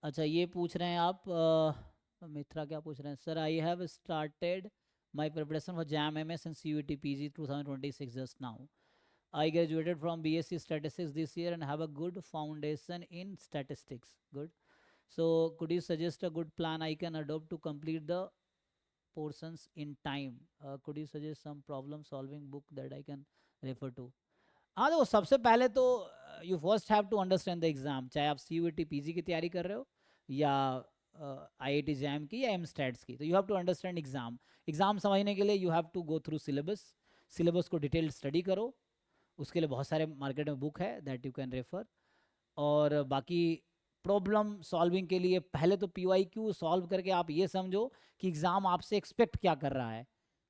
अच्छा ये पूछ रहे हैं आप मित्रा क्या पूछ रहे हैं, sir I have started my preparation for JAM M S and CUET P G 2026 just now. I graduated from BSc Statistics this year and have a good foundation in statistics. Good. So, could you suggest a good plan I can adopt to complete the portions in time? Could you suggest some problem solving book that I can refer to? हाँ देखो सबसे पहले तो you first have to understand the exam, चाहे आप CUET P G की तैयारी कर रहे हो या आई आई टी जैम की या एम स्टैट्स की, तो you have to understand exam. Exam समझने के लिए you have to go through syllabus. Syllabus को डिटेल स्टडी करो. उसके लिए बहुत सारे मार्केट में बुक है दैट यू कैन रेफर. और बाकी प्रॉब्लम सॉल्विंग के लिए पहले तो पी वाई क्यू सॉल्व करके आप ये समझो कि एग्ज़ाम आपसे एक्सपेक्ट क्या कर रहा है,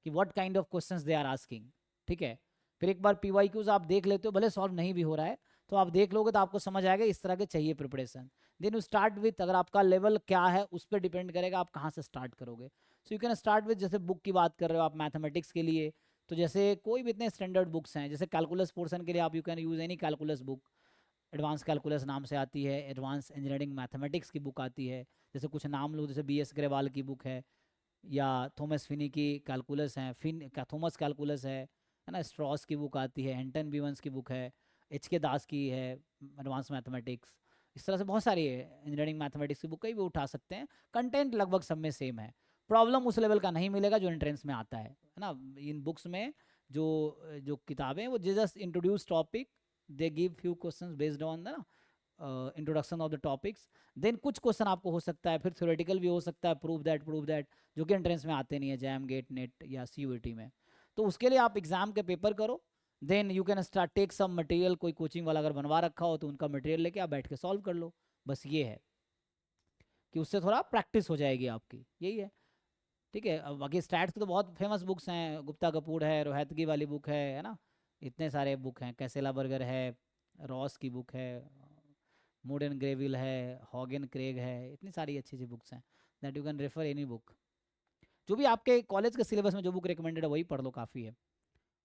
कि what kind of questions they are asking. ठीक है. फिर एक बार पी वाई क्यूज आप देख लेते हो, भले सॉल्व नहीं भी हो रहा है तो आप देख लोगे तो आपको समझ आएगा इस तरह के चाहिए preparation. Then you start with, अगर आपका लेवल क्या है उस पर डिपेंड करेगा आप कहाँ से स्टार्ट करोगे. So you can start with, जैसे बुक की बात कर रहे हो आप मैथमेटिक्स के लिए, तो जैसे कोई भी इतने स्टैंडर्ड बुक्स हैं, जैसे कैलकुलस पोर्शन के लिए आप you can use any calculus book. Advance calculus नाम से आती है, एडवांस इंजीनियरिंग मैथमेटिक्स की बुक आती है. जैसे कुछ नाम लो, जैसे बी एस ग्रेवाल की बुक है, या थॉमस फिनी की कैलकुलस है, थॉमस कैलकुलस है ना. स्ट्रॉस की बुक आती है, हेंटन बीवंस की बुक है, एच के दास की है एडवांस मैथमेटिक्स. इस तरह से बहुत सारी है इंजीनियरिंग मैथमेटिक्स की बुक, कहीं भी उठा सकते हैं. कंटेंट लगभग सब में सेम है. प्रॉब्लम उस लेवल का नहीं मिलेगा जो एंट्रेंस में आता है ना. इन बुक्स में जो जो किताबें वो just introduce topic, they give few questions based on the introduction of the topics. Then कुछ क्वेश्चन आपको हो सकता है फिर थ्योरेटिकल भी हो सकता है, प्रूव दैट, जो कि एंट्रेंस में आते नहीं है जैम गेट नेट या सी यू टी में. तो उसके लिए आप एग्जाम के पेपर करो. Then you can start take some material, कोई कोचिंग वाला अगर बनवा रखा हो तो उनका मटेरियल लेके आप बैठ के सॉल्व कर लो. बस ये है कि उससे थोड़ा प्रैक्टिस हो जाएगी आपकी, यही है. ठीक है. अब बाकी स्टैट्स की तो बहुत फेमस बुक्स हैं, गुप्ता कपूर है, रोहतगी वाली बुक है ना. इतने सारे बुक हैं, कैसेला बर्गर है, रॉस की बुक है, मूड एंड ग्रेविल है, हॉगन क्रेग है. इतनी सारी अच्छी अच्छी बुक्स हैं that you can refer any book. जो भी आपके कॉलेज के सिलेबस में जो बुक रिकमेंडेड है वही पढ़ लो, काफ़ी है.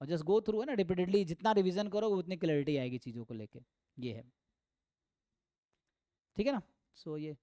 और जस्ट गो थ्रू है ना रिपीटेडली, जितना रिवीजन करो उतनी क्लैरिटी आएगी चीज़ों को लेके. ये है. ठीक है ना. सो ये